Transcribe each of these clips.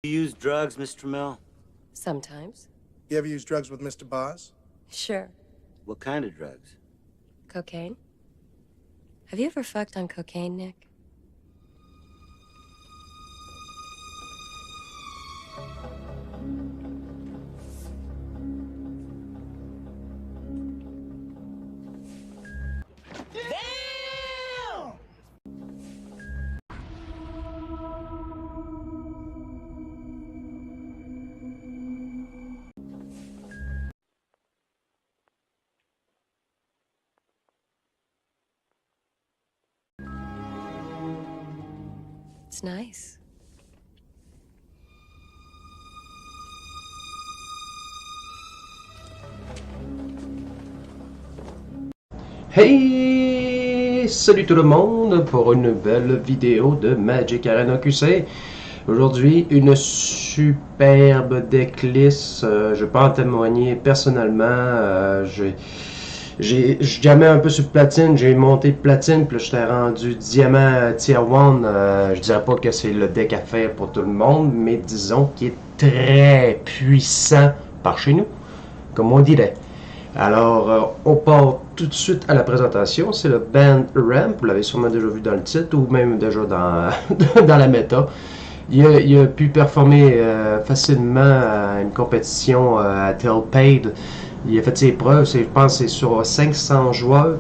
You use drugs, Mr. Mill? Sometimes. You ever use drugs with Mr. Boz? Sure. What kind of drugs? Cocaine? Have you ever fucked on cocaine, Nick? It's nice. Hey! Salut tout le monde pour une nouvelle vidéo de Magic Arena QC. Aujourd'hui, une superbe decklist. Je peux en témoigner personnellement. J'ai jamais un peu sur platine, j'ai monté platine, puis là j'étais rendu diamant tier 1. Je dirais pas que c'est le deck à faire pour tout le monde, mais disons qu'il est très puissant par chez nous, comme on dirait. Alors, on part tout de suite à la présentation. C'est le Band Ramp, vous l'avez sûrement déjà vu dans le titre, ou même déjà dans, dans la méta. Il a pu performer facilement à une compétition à Telpaid. Il a fait ses preuves, je pense que c'est sur 500 joueurs.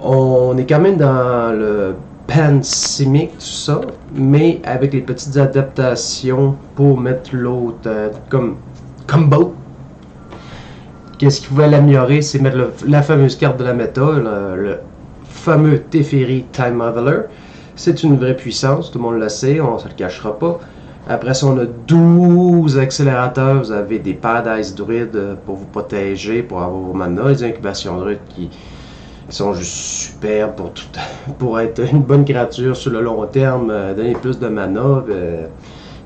On est quand même dans le pan-simic, tout ça, mais avec les petites adaptations pour mettre l'autre comme combo. Qu'est-ce qui pouvait l'améliorer, c'est mettre la fameuse carte de la méta, le fameux Teferi Time Traveler. C'est une vraie puissance, tout le monde le sait, on ne se le cachera pas. Après ça, on a 12 accélérateurs. Vous avez des Paradise Druides pour vous protéger, pour avoir vos mana. Les incubations druides qui sont juste superbes pour être une bonne créature sur le long terme, donner plus de mana. Il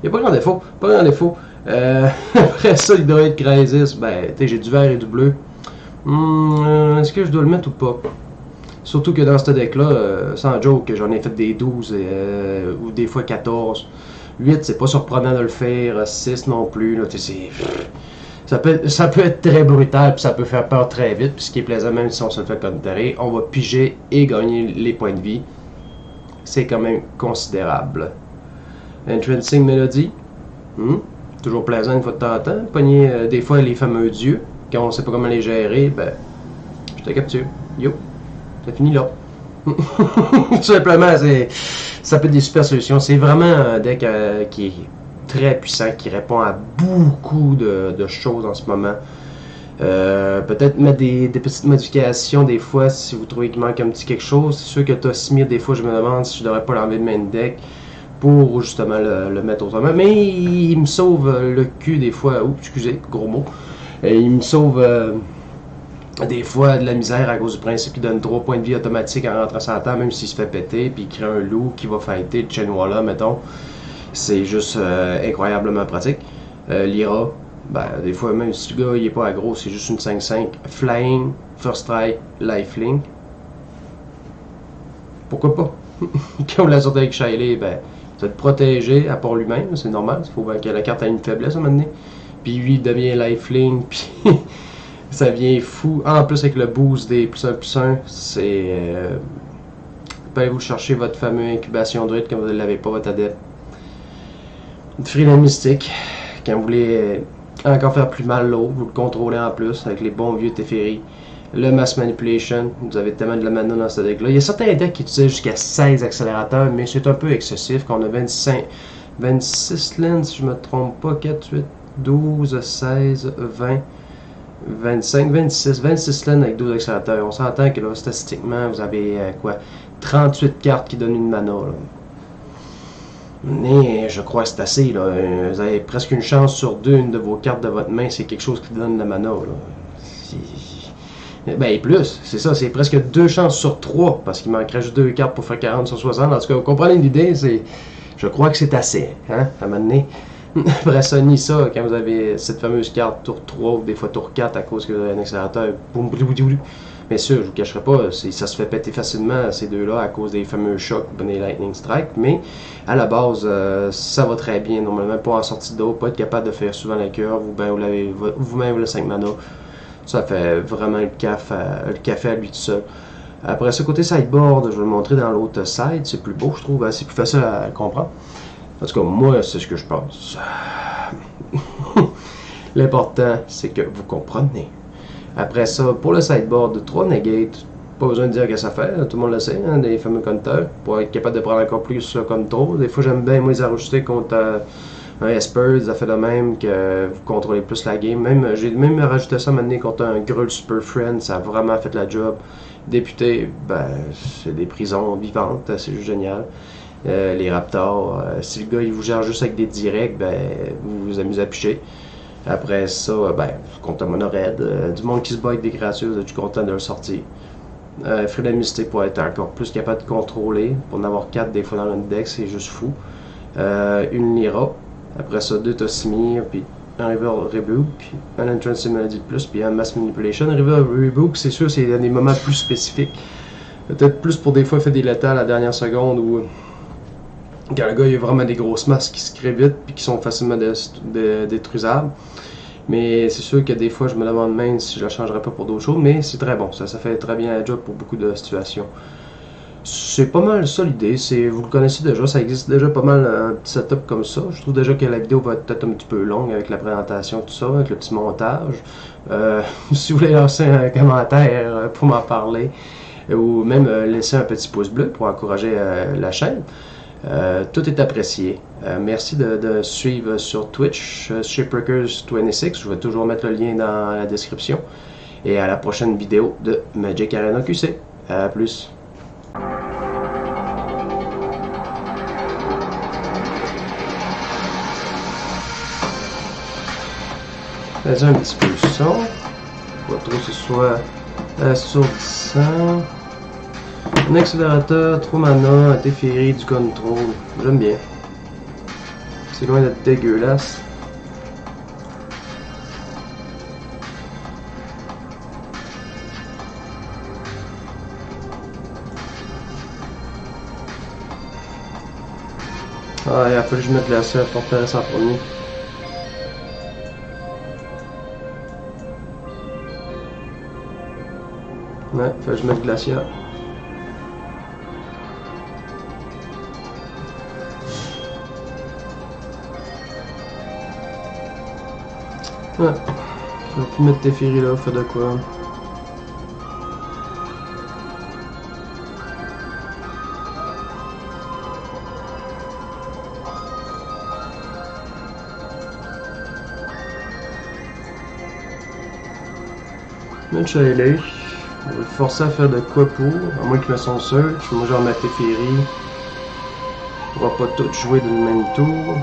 n'y a pas grand défaut. Pas grand défaut. Après ça, le Druid Crisis, ben, j'ai du vert et du bleu. Est-ce que je dois le mettre ou pas? Surtout que dans ce deck-là, sans joke, j'en ai fait des 12 ou des fois 14. 8, c'est pas surprenant de le faire. 6 non plus. Là, ça peut être très brutal, puis ça peut faire peur très vite. Puis ce qui est plaisant, même si on se le fait contrer, on va piger et gagner les points de vie. C'est quand même considérable. Entrancing Melody. Toujours plaisant une fois de temps en temps. Pogner des fois les fameux dieux. Quand on sait pas comment les gérer, ben, je te capture. Yo, ça finit là. Tout simplement, ça peut être des super solutions. C'est vraiment un deck qui est très puissant, qui répond à beaucoup de choses en ce moment. Peut-être mettre des petites modifications des fois si vous trouvez qu'il manque un petit quelque chose. C'est sûr que Tosmir, des fois, je me demande si je devrais pas l'enlever de main deck pour justement le mettre autrement. Mais il me sauve le cul des fois. Oups, excusez, gros mot. Il me sauve des fois de la misère à cause du principe qu'il donne 3 points de vie automatiques en rentrant sans temps, même s'il se fait péter, puis il crée un loup qui va fighter le Chenwala, mettons. C'est juste incroyablement pratique. Lyra, ben, des fois, même si le gars il est pas aggro, c'est juste une 5-5. Flying, First Strike, Lifelink. Pourquoi pas? Quand on l'a sorti avec Shiley, ben, ça va te protéger à part lui-même, c'est normal. Il faut que la carte ait une faiblesse à un moment donné. Puis lui, il devient Lifelink, puis ça vient fou. En plus, avec le boost des +1/+1, c'est... Pouvez-vous chercher votre fameux incubation druide quand vous ne l'avez pas, votre adepte. Freedom Mystique, quand vous voulez encore faire plus mal l'autre, vous le contrôlez en plus avec les bons vieux Teferi. Le Mass Manipulation, vous avez tellement de la mana dans ce deck-là. Il y a certains decks qui utilisent jusqu'à 16 accélérateurs, mais c'est un peu excessif. Quand on a 26 lands, si je me trompe pas, 4, 8, 12, 16, 20, 25, 26 lands avec 12 accélérateurs. On s'entend que là, statistiquement, vous avez quoi, 38 cartes qui donnent une mana. Là. Mais je crois que c'est assez. Là. Vous avez presque une chance sur deux, une de vos cartes de votre main, c'est quelque chose qui donne de la mana. Là. Ben plus, c'est ça, c'est presque 2 chances sur 3, parce qu'il manquerait juste 2 cartes pour faire 40 sur 60. En tout cas, vous comprenez l'idée, je crois que c'est assez, hein, à un moment donné. Après ça, ni ça, quand vous avez cette fameuse carte tour 3 ou des fois tour 4 à cause que vous avez un accélérateur, boum, boum, boum, boum, Bien sûr, je vous cacherai pas, ça se fait péter facilement ces deux-là à cause des fameux chocs, des Lightning Strike, mais à la base, ça va très bien normalement, pas en sortie d'eau, pas être capable de faire souvent la curve ou bien vous-même le 5 mana. Ça fait vraiment le café à lui tout seul. Après ce côté sideboard, je vais le montrer dans l'autre side, c'est plus beau je trouve, c'est plus facile à comprendre. En tout cas, moi, c'est ce que je pense. L'important, c'est que vous comprenez. Après ça, pour le sideboard, 3 negates, pas besoin de dire que ça fait, tout le monde le sait, hein, des fameux counters, pour être capable de prendre encore plus comme trop. Des fois, j'aime bien, moi, les ajuster contre un Esper, ça fait de même que vous contrôlez plus la game. J'ai même rajouté ça maintenant contre un Gruul Super Friend, ça a vraiment fait la job. Député, ben, c'est des prisons vivantes, c'est juste génial. Les Raptors, si le gars il vous gère juste avec des directs, ben, vous vous amusez à picher. Après ça, ben, contre un monoraid, du monde qui se bat avec des créatures, je suis content de le sortir. Freedom Mystique pour être encore plus capable de contrôler, pour en avoir 4 des fois dans le deck, c'est juste fou. Une Lyra, après ça 2 Tossimir, puis un River Rebuke, un Entrance Melody de plus, puis un Mass Manipulation. River Rebuke, c'est sûr, c'est des moments plus spécifiques. Peut-être plus pour des fois faire des létales à la dernière seconde ou quand le gars il a vraiment des grosses masses qui se créent vite puis qui sont facilement détruisables. Mais c'est sûr que des fois je me demande même si je la changerais pas pour d'autres choses, mais c'est très bon, ça fait très bien la job pour beaucoup de situations. C'est pas mal ça l'idée, vous le connaissez déjà, ça existe déjà pas mal un petit setup comme ça. Je trouve déjà que la vidéo va être peut-être un petit peu longue avec la présentation, tout ça, avec le petit montage. Si vous voulez lancer un commentaire pour m'en parler, ou même laisser un petit pouce bleu pour encourager la chaîne. Tout est apprécié. Merci de suivre sur Twitch, Shipwreckers26. Je vais toujours mettre le lien dans la description. Et à la prochaine vidéo de Magic Arena QC. À plus. Fais un petit peu le son. Pas trop que ce soit assourdissant. Un accélérateur, 3 mana, un Teferi, du contrôle. J'aime bien. C'est loin d'être dégueulasse. Ah, il a fallu que je mette la selle pour faire ça en premier. Ouais, il fallait que je mette Glacia. Ouais, je vais plus mettre Teferi là, faire de quoi. Mettre Shaylee. Je vais le forcer à faire de quoi pour, à moins qu'il me son search. Moi, genre ma Teferi. On va pas tout jouer d'une même tour.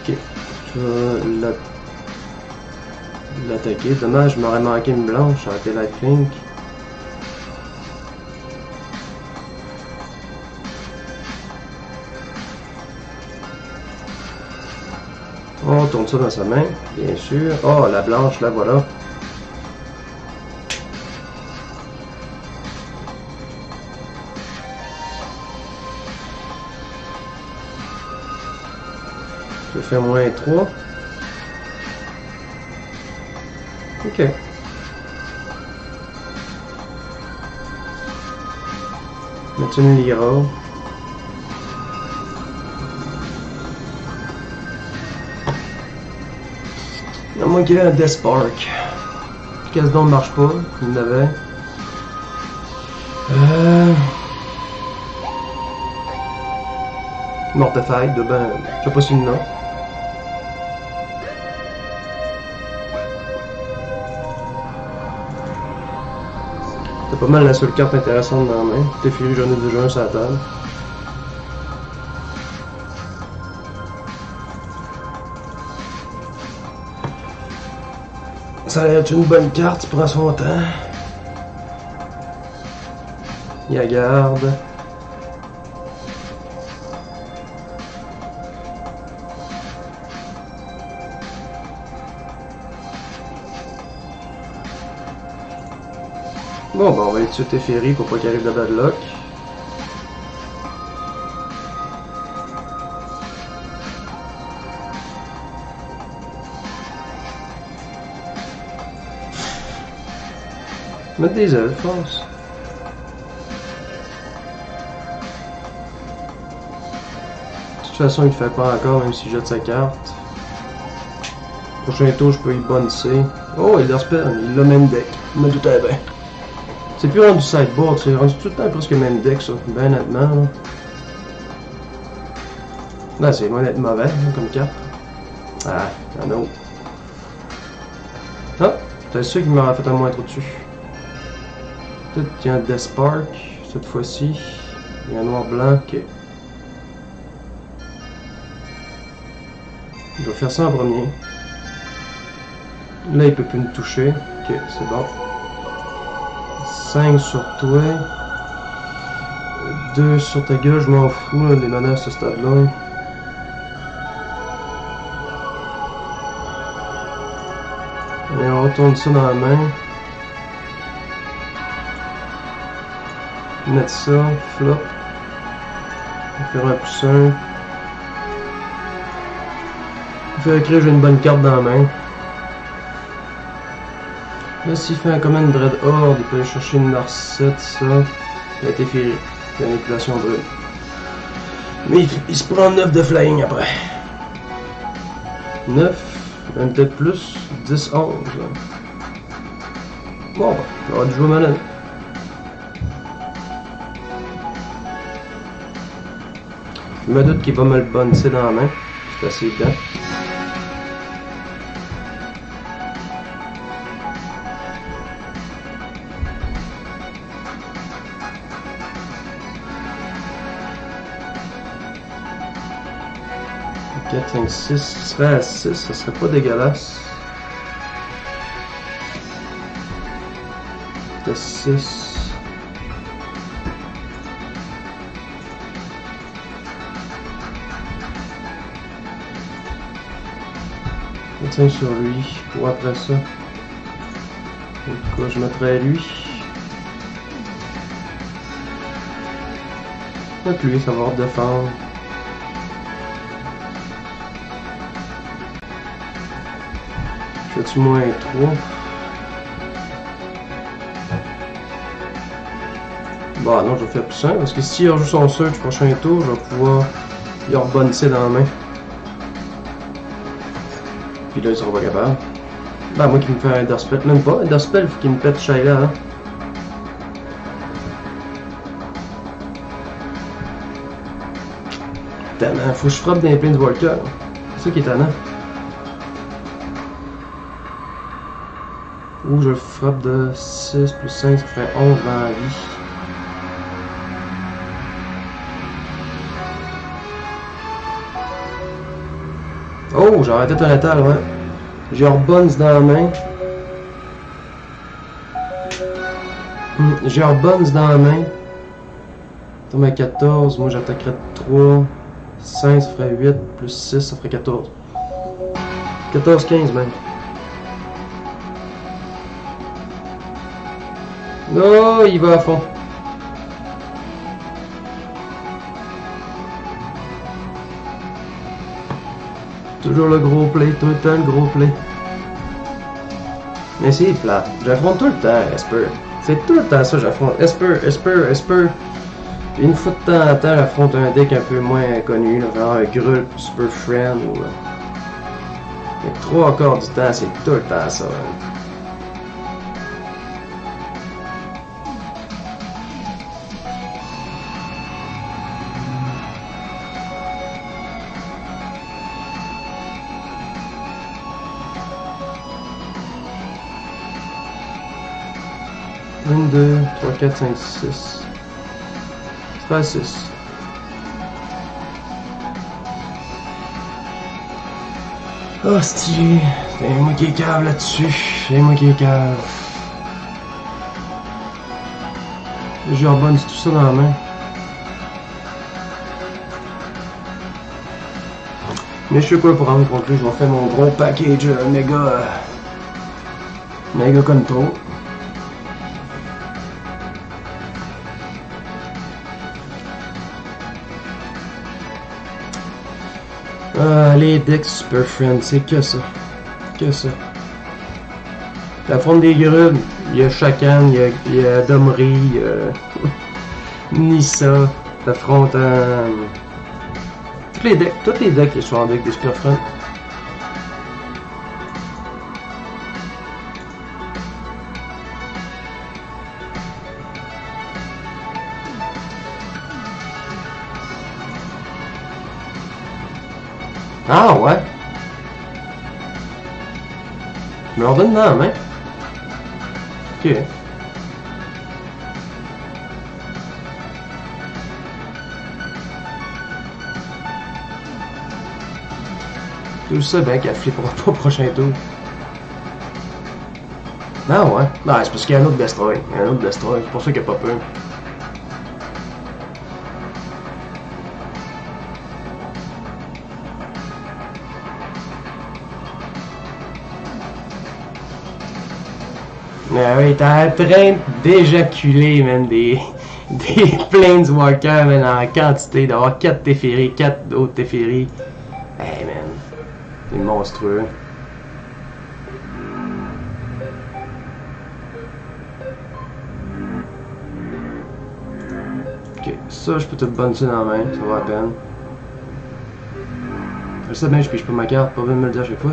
Ok, je vais l'attaquer. Dommage, je m'aurais manqué une blanche, ça aurait été lifelink. On tourne ça dans sa main, bien sûr. Oh, la blanche, la voilà. Je fais -3. Ok. Mettre une Lyra. À moins qu'il y ait un Death Spark. Casse-don ne marche pas, il y en avait. Mortified, ben, je sais pas si il y en a. C'est pas mal la seule carte intéressante dans la main. Teferi, j'en ai déjà un sur la table. Ça va être une bonne carte, il prend son temps. Il la garde. Bon, ben on va aller tuer Teferi pour pas qu'il arrive de bad luck. Mettre des ailes, je pense. De toute façon, il le fait pas encore, même s'il jette sa carte. Prochain tour, je peux y bonusser. Oh, il l'espère, il l'a même deck. Je me doutais bien. C'est plus rendu sideboard, c'est rendu tout le temps presque même deck, ça. Ben honnêtement, là. Là, c'est loin d'être mauvais, hein, comme carte. Ah, un autre. Ah, c'est sûr qu'il m'aurait fait un moins trop dessus. Peut-être qu'il y a un Death Spark, cette fois-ci. Il y a un noir-blanc, ok. Je vais faire ça en premier. Là, il peut plus me toucher. Ok, c'est bon. 5 sur toi. 2 sur ta gueule, je m'en fous, là, les mana à ce stade-là. Allez, on retourne ça dans la main. Mettre ça, flop. On va faire un poussin. Faire écrire, j'ai une bonne carte dans la main. Là, s'il fait un command Dread Horde, il peut aller chercher une Narcette, ça. Il a été fait manipulation brûle. Mais il se prend 9 de flying après. 9, même peut-être plus, 10, 11. Bon, on va jouer malade. Je me doute qu'il va me le bonusser dans la main. C'est assez évident. « 4, 5, 6, ce serait à 6, ça serait pas dégueulasse. De 6. Tiens sur lui, pour après ça. En tout cas, je mettrais lui. Donc lui, ça va défendre. Je fais-tu moins 3? Bah non, je fais plus simple, parce que si il rejoue son search prochain tour, je vais pouvoir y rebonusser dans la main. Puis là, il sera pas capable. Bah, moi qui me fait un Darspell, même pas. Un Darspell, faut qu'il me pète Shayla, hein. Tannant, faut que je frappe dans les Planeswalkers. C'est ça qui est tannant. Ou je frappe de 6 plus 5, ça fait 11 dans la vie. Oh, j'ai arrêté un étal, ouais. J'ai Rebonds dans la main. J'ai Rebonds dans la main. Tombe à 14, moi j'attaquerais 3. 5, ça ferait 8, plus 6, ça ferait 14. 14, 15 même. Non, il va à fond. Toujours le gros play, tout le temps le gros play. Mais c'est plat. J'affronte tout le temps Esper. C'est tout le temps ça, j'affronte Esper. Une fois de temps en temps, j'affronte un deck un peu moins connu, là, genre un Gruul, Super Friend ou. Mais 3 quarts du temps, c'est tout le temps ça. Hein. « 2, 3, 4, 5, 6. Ça fait 6. Oh, stylé. C'est moi qui est cave là-dessus. C'est moi qui est cave. Je rebonne tout ça dans la main. Mais je sais quoi prendre contre lui. Je vais faire mon gros package méga control. Ah, les decks Super Friends, c'est que ça. Que ça. T'affrontes des grubes, il y a Shakan, il y a Domri, il y a Nissa. T'affrontes tous les decks qui sont en deck des Super Friends. Ah ouais. Je me leur donne dans la main. Ok. Tout ça bien qu'elle flippera pas au prochain tour. Ah ouais. Ben, c'est parce qu'il y a un autre Destroy. Il y a un autre Destroy. C'est pour ça qu'il n'y a pas peur. Ah oui, t'es en train d'éjaculer, man, des Planeswalkers, man, en quantité, d'avoir 4 Teferi, 4 autres Teferi. Hey, man, c'est monstrueux. Ok, ça, je peux tout bonner dans la main, ça va à peine. Je sais bien, je pige pas ma carte, pas besoin de me le dire à chaque fois.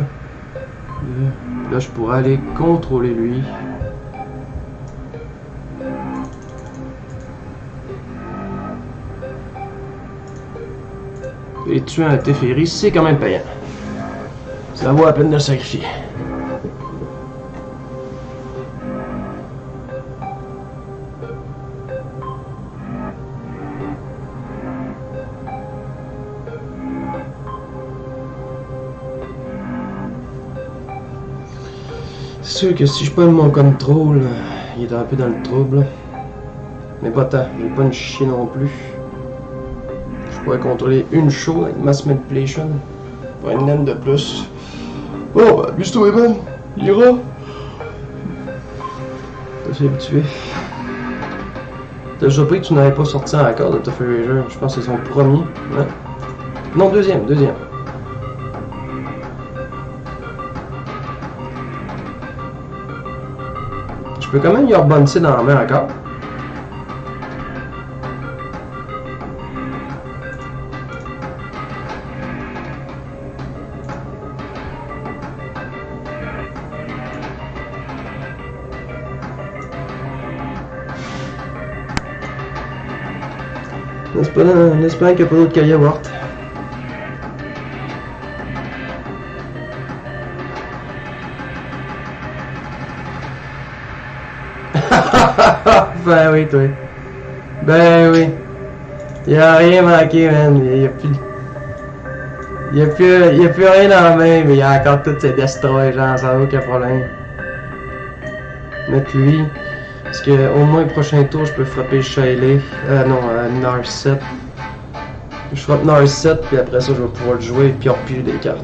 Là, je pourrais aller contrôler lui. Et tuer un Teferi, c'est quand même payant. Ça vaut la peine de le sacrifier. C'est sûr que si je prends mon contrôle, il est un peu dans le trouble. Mais pas tant, il n'est pas une chier non plus. Je pourrais contrôler une show avec Mass Manipulation. Pour une laine de plus. Oh, bah, Gusto Evan, il ira. Je suis habitué. T'as surpris que tu n'avais pas sorti encore de Teferi Raider. Je pense que c'est son premier. Hein? Non, deuxième. Je peux quand même y rebondir dans la main encore. En espérant qu'il n'y a pas d'autre Kayawart. Ben oui, toi. Ben oui. Il n'y a rien manqué, man. Il n'y a plus rien dans la main, mais il y a encore toutes ces destroys, genre, ça n'a aucun problème. Mettre lui. Parce que au moins le prochain tour, je peux frapper Shaylee. Narset. Je frappe Narset, puis après ça, je vais pouvoir le jouer, puis repiler des cartes.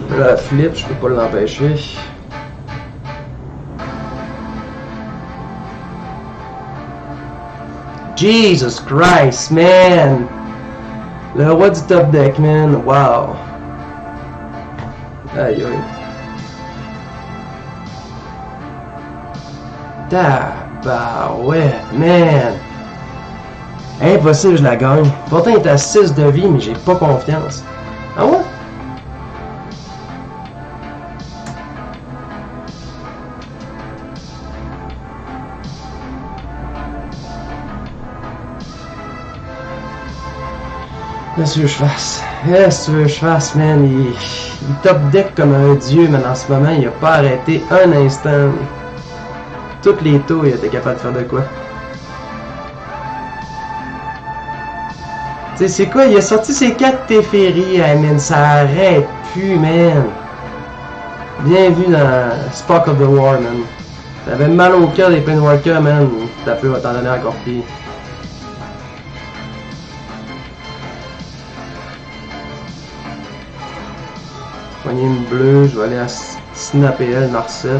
Là, la flip, je peux pas l'empêcher. Jesus Christ, man! Le roi du top deck, man. Wow! Aïe aïe. Tabarouette, man! Impossible, je la gagne. Pourtant, il est à 6 de vie, mais j'ai pas confiance. Ah ouais? Qu'est-ce que je fasse? Qu'est-ce que je fasse, man? Il top deck comme un dieu, mais en ce moment, il a pas arrêté un instant. Toutes les tours, il était capable de faire de quoi? Tu sais, c'est quoi? Il a sorti ses 4 Teferi, hey, man. Ça arrête plus, man. Bien vu dans Spark of the War, man. T'avais mal au cœur des Planeswalkers, man. T'as pu t'en donner encore pire. Poignée une bleue, je vais aller à snapper elle, Narset.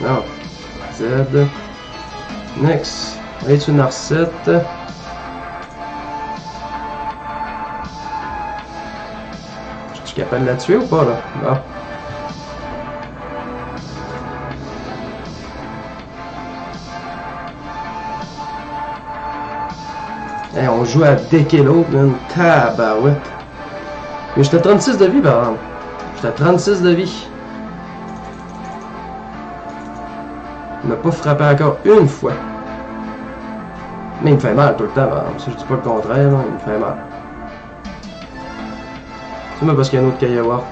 Non. Z. Next. Allez, tu Narcette. Je suis capable de la tuer ou pas, là? Bon. Hey, on joue à decker l'autre, man. Tabarouette. Mais j'étais à 36 de vie, par exemple. J'étais à 36 de vie. Il m'a pas frappé encore une fois. Mais il me fait mal tout le temps, par exemple. Ça, je dis pas le contraire, là. Il me fait mal. C'est même parce qu'il y a un autre Kiowa.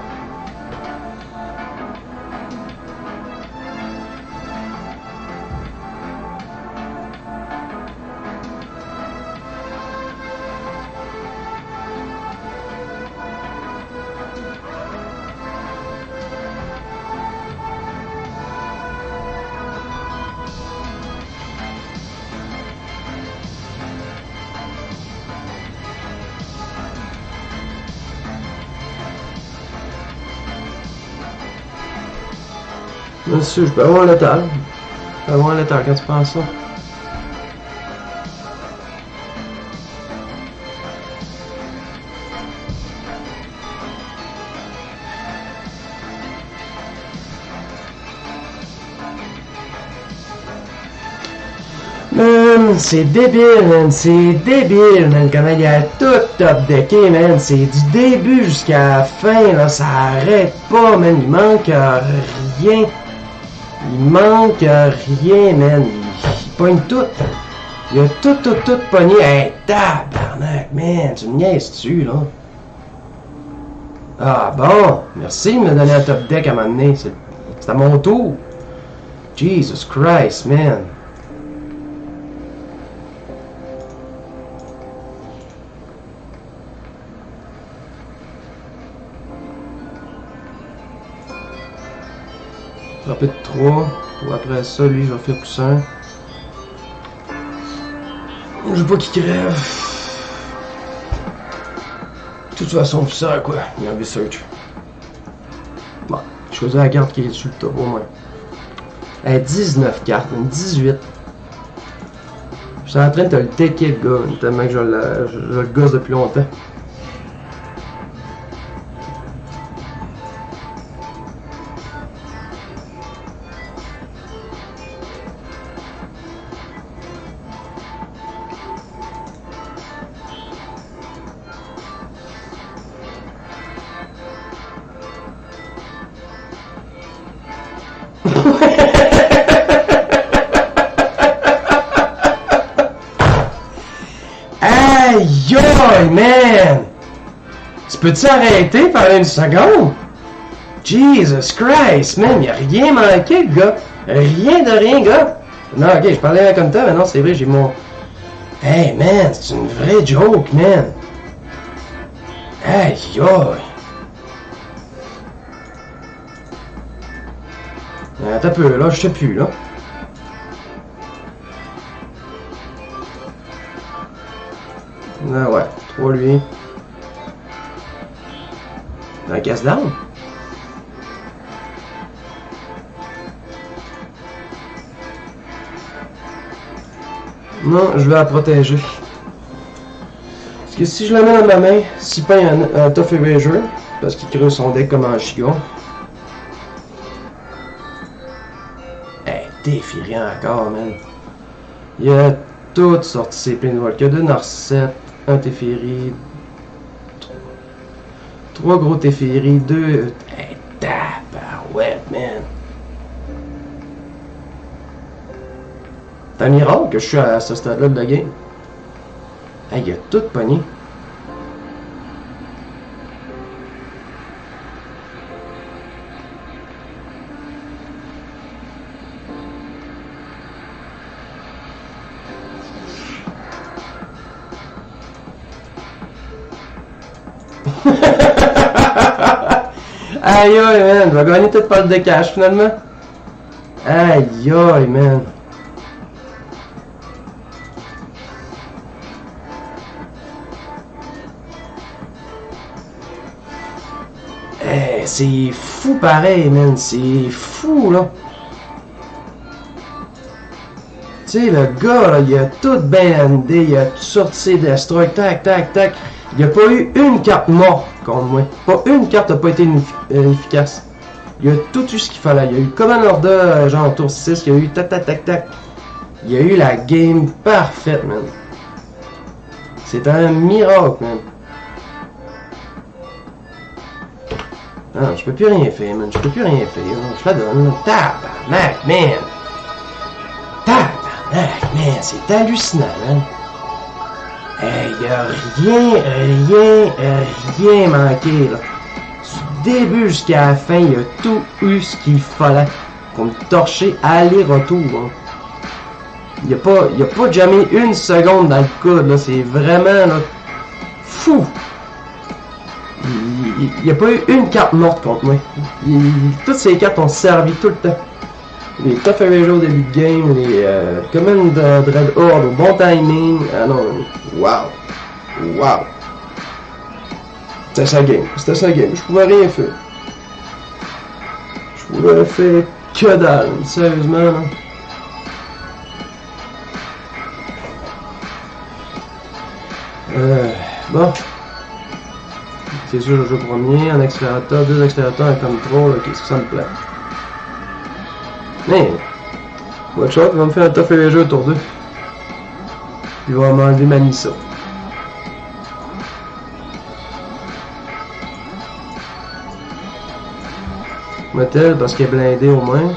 Bien sûr, je peux avoir un létal. Je peux avoir un létal quand tu penses ça. Man, c'est débile, man. C'est débile, man. Comment il y a tout top decké, man. C'est du début jusqu'à la fin, là. Ça arrête pas, man. Il manque rien. Il manque rien, man. Il pogne tout. Il a tout pogné. Hey, tabarnak, man. Tu me niaises-tu, là? Ah, bon. Merci de me donner un top deck à un moment donné. C'est à mon tour. Jesus Christ, man. Frapper de 3. Ou après ça, lui, je vais faire poussin. Je veux pas qu'il crève. De toute façon, poussin, quoi. Il y a un research. Bon, je choisis la carte qui est sur le top, au moins. Elle 19 cartes, 18. Je suis en train de te le taker, le gars, tellement que je le gosse depuis longtemps. Aïe, aïe, man! Tu peux-tu arrêter par une seconde? Jesus Christ, man, il a rien manqué, le gars. Rien de rien, gars. Non, ok, je parlais comme ça, mais non, c'est vrai, j'ai mon... Hey, man, c'est une vraie joke, man. Aïe, aïe. Attends un peu, là, je sais plus, là. Ah ouais, 3 lui. Un casse d'armes? Non, je vais la protéger. Parce que si je la mets dans ma main, s'il paye un Tough Eraser, parce qu'il creuse son deck comme un chigon. Hey, défiré encore, man. Il a toutes sorti ses Planeswalkers. Que 2 Narcette, un Teferi, 3 gros Teferi, 2... Hey, tabarouette, man. C'est un miracle que je suis à ce stade-là de la game. Hey, il a tout pogné. Aïe aïe, man, je vais gagner peut-être pas de cash finalement. Aïe aïe, man. Hey, c'est fou pareil, man, c'est fou là. sais, le gars, là, il a tout bandé, il a tout sorti ses destroy, tac, tac, tac. Il n'y a pas eu une carte morte contre moi. Pas une carte n'a pas été efficace. Il a tout eu ce qu'il fallait. Il y a eu Command Order, genre tour 6, il y a eu tac, tac, tac, tac. Il y a eu la game parfaite, man. C'est un miracle, man. Non, je peux plus rien faire, man. Je peux plus rien faire. Je la donne. Tabarnak, man. Tabarnak, man. C'est hallucinant, man. Il y a rien manqué, là. Du début jusqu'à la fin, il y a tout eu ce qu'il fallait pour me torcher aller-retour, hein. Il n'y a pas jamais une seconde dans le coude, là. C'est vraiment, là, fou. Il n'y a pas eu une carte morte contre moi. Toutes ces cartes ont servi tout le temps. Les Tough Eraser au début de game, les Command Dread Horde au bon timing. Ah non, wow. Wow. C'était sa game. C'était sa game. Je pouvais rien faire. Je pouvais faire que dalle. Sérieusement, là. Bon. C'est sûr, le jeu premier, un accélérateur, deux accélérateurs, un contrôle, ok, ça me plaît. Mais, watch out, il va me faire un Tough Eraser tour 2. Puis il va m'enlever ma Nissa. Motel, parce qu'elle est blindée au moins.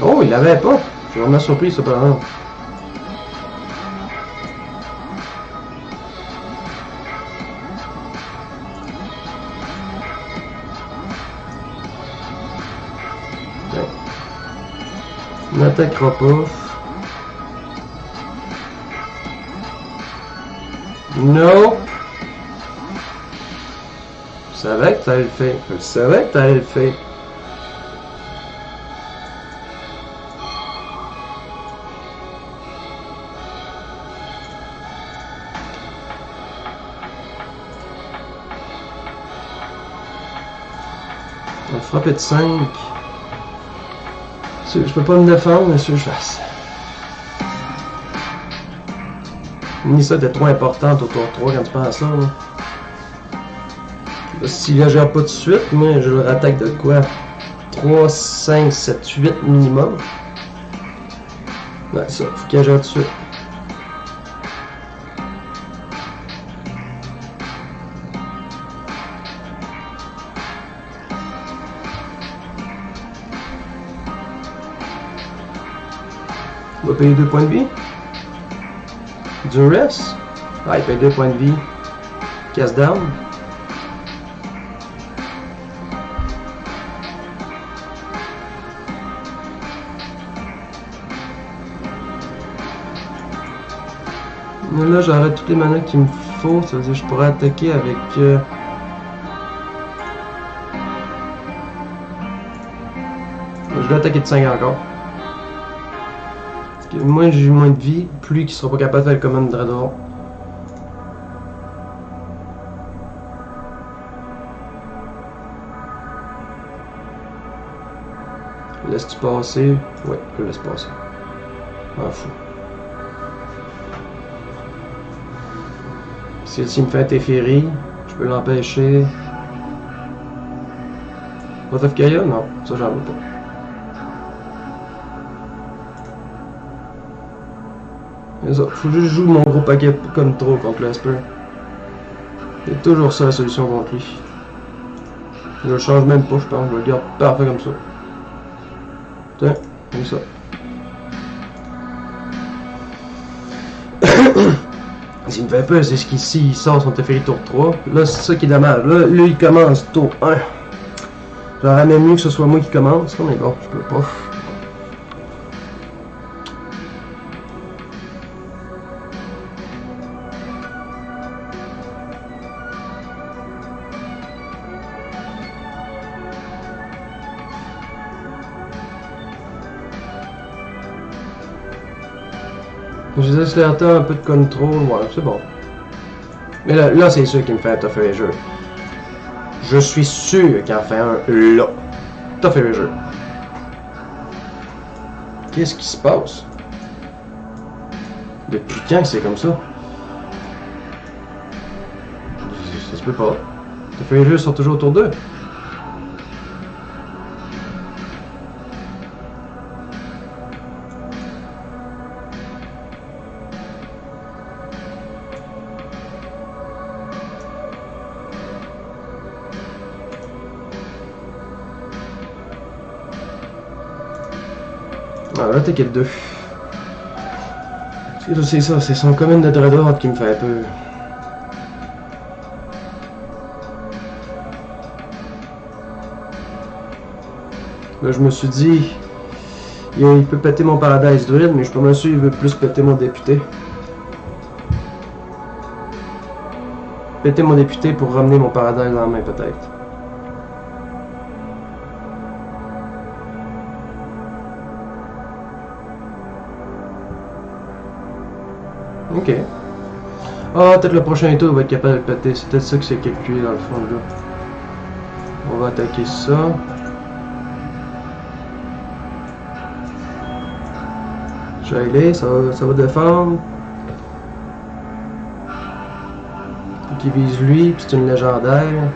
Oh, il l'avait pas. Je suis vraiment surpris, ça, par exemple. On n'attaquera pas. Non. Je savais que t'allais le faire. Je savais que t'allais le faire. On va frapper de 5. Je peux pas me défendre, mais je fasse. Nissa était trop importante au tour 3 quand tu penses à ça. Si là, gère pas tout de suite, moi je le rattaque de quoi 3, 5, 7, 8 minimum. Ouais, ça, faut qu'elle gère tout de suite. On va payer 2 points de vie. Duress. Ah, il paye 2 points de vie. Cast down. Là, j'arrête toutes les manas qu'il me faut. Ça veut dire que je pourrais attaquer avec... Je vais attaquer de 5 encore. Moins j'ai moins de vie, plus il sera pas capable de faire le Command Dread Horde. Laisse-tu passer? Ouais, je le laisse passer. M'en fous. S'il me fait interférer, je peux l'empêcher. What of Kaya? Non, ça j'en veux pas. C'est ça, faut juste jouer mon gros paquet comme trop contre le Esper. C'est toujours ça la solution contre lui. Je le change même pas, je pense, je le garde parfait comme ça. Tiens, comme ça. S'il me fait peur, c'est ce qu'ici il sort son Teferi tour 3. Là, c'est ça qui est dommage. Là, il commence tour 1. J'aurais même mieux que ce soit moi qui commence, mais bon, je peux pas. J'ai des accélérateurs, un peu de contrôle, ouais, c'est bon. Mais là c'est sûr qu'il me fait un Tough Eraser. Je suis sûr qu'il en fait un là. Tough Erasure. Qu'est-ce qui se passe? Depuis quand que c'est comme ça? Ça se peut pas. Tough Erasure sont toujours autour d'eux. Ah, là, t'es qu'il y a deux. C'est ça, c'est son commune de Dreadhorde qui me fait peur. Là, je me suis dit, il peut péter mon Paradise Druid, mais je suis pas mal sûr qu'il veut plus péter mon député. Péter mon député pour ramener mon Paradise en main, peut-être. Ok. Ah, peut-être le prochain tour va être capable de péter. C'est peut-être ça que c'est calculé dans le fond là. On va attaquer ça. Shiley, ça va défendre. Qui vise lui, puis c'est une légendaire.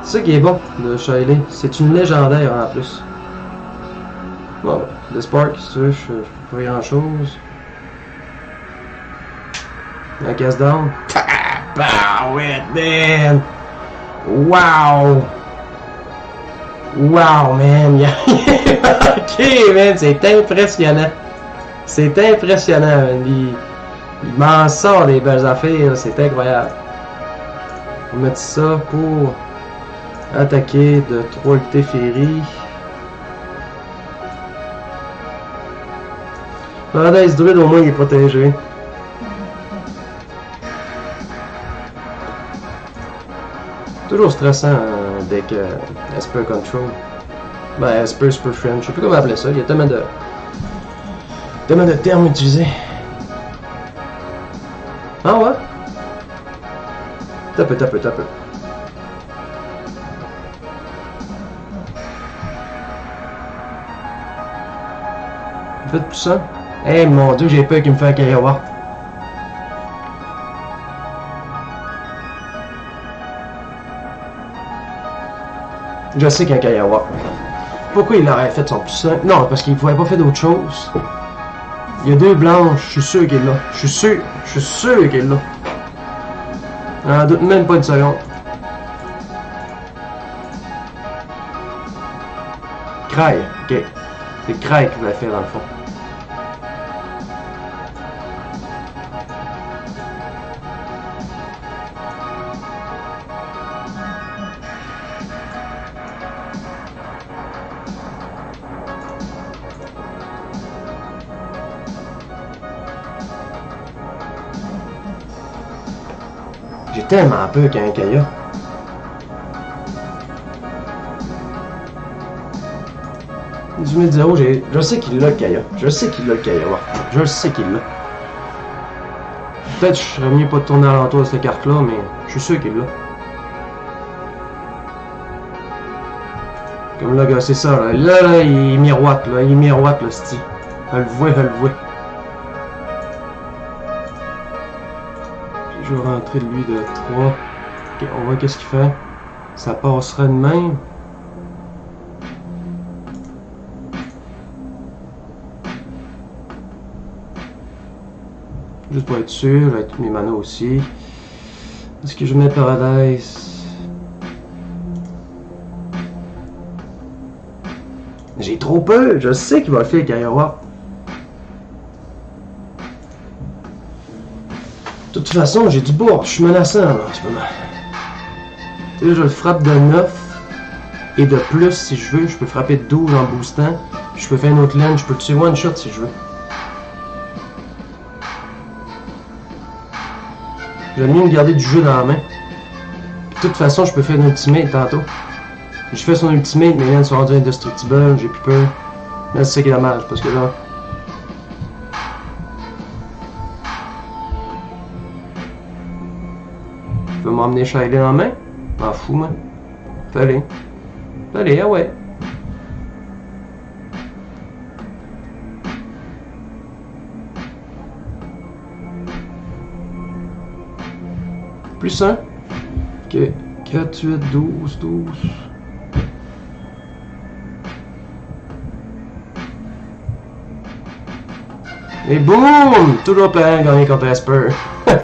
C'est ça qui est bon de Shiley. C'est une légendaire en plus. Bon, le Spark, si tu veux, je peux pas grand chose. La casse down. Pow it, man! Wow! Wow, man! Ok, man, c'est impressionnant. C'est impressionnant, man. Il m'en sort des belles affaires, c'est incroyable. On va mettre ça pour attaquer de 3 le Teferi. Paradise Druid, au moins, il est protégé. Toujours stressant avec Esper Control. Ben, Esper Friend, je sais plus comment appeler ça, il y a tellement de termes utilisés. Ah ouais? Tape. Faites plus ça? Eh mon dieu, j'ai peur qu'il me fasse un Kaiowart. Je sais qu'un Kaiowart. Pourquoi il aurait fait son puissant? Non, parce qu'il ne pouvait pas faire d'autre chose. Il y a 2 blanches, je suis sûr qu'il est là. Je suis sûr qu'il est là. J'en doute même pas une seconde. Cry, ok. C'est Cry qu'il voulait faire dans le fond. J'ai tellement peur qu'il y ait un Kaya. Du 0, je sais qu'il l'a le Kaya. Je sais qu'il l'a le Kaya. Je sais qu'il l'a. Peut-être que je serais mieux pas de tourner alentour de cette carte-là, mais je suis sûr qu'il l'a. Comme là, gars, c'est ça. Là, il miroite, là. Il miroite, le style. Je le vois. Je vais rentrer de lui de 3. Ok, on voit qu'est-ce qu'il fait. Ça passera de même. Juste pour être sûr, avec tous mes manas aussi. Est-ce que je mets Paradise? J'ai trop peur, je sais qu'il va le faire avec Kaiowart. De toute façon, j'ai du board, je suis menaçant là, en ce moment. Là, je le frappe de 9 et de plus si je veux. Je peux frapper de 12 en boostant. Puis je peux faire une autre laine, je peux tuer one shot si je veux. J'aime mieux me garder du jeu dans la main. De toute façon, je peux faire une ultimate tantôt. Je fais son ultimate, mes laines sont rendues indestructibles, j'ai plus peur. Là, c'est ça qui est dommage, parce que là... Je peux m'emmener Shiley en main? M'en fous, moi. Fallait. Allez, ah ouais. Plus 1. Ok. 4, 8, 12, 12. Et boum! Toujours plein, gagné contre Esper.